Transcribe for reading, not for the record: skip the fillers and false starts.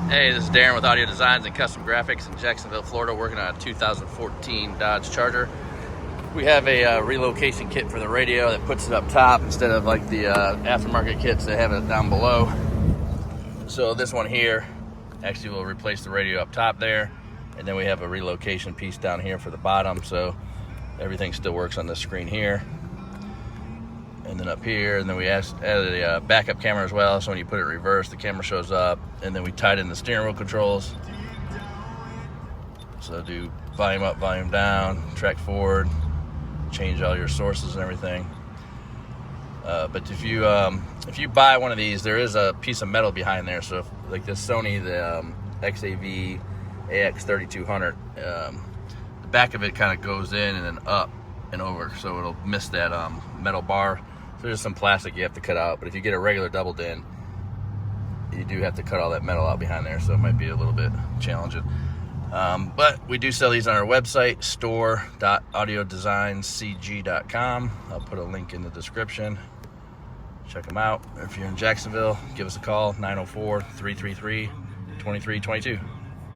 Hey, this is Darren with Audio Designs and Custom Graphics in Jacksonville, Florida, working on a 2014 Dodge Charger. We have a relocation kit for the radio that puts it up top instead of like the aftermarket kits that have it down below. So this one here actually will replace the radio up top there, and then we have a relocation piece down here for the bottom, so everything still works on this screen here. And then up here, and then we added a backup camera as well, so when you put it in reverse, the camera shows up. And then we tied in the steering wheel controls. So do volume up, volume down, track forward, change all your sources and everything. But if you buy one of these, there is a piece of metal behind there. So if, like this Sony, the XAV AX3200, the back of it kind of goes in and then up and over, so it'll miss that metal bar. So there's some plastic you have to cut out, but if you get a regular double din, you do have to cut all that metal out behind there, so it might be a little bit challenging. But we do sell these on our website, store.audiodesigncg.com. I'll put a link in the description. Check them out. If you're in Jacksonville, give us a call, 904-333-2322.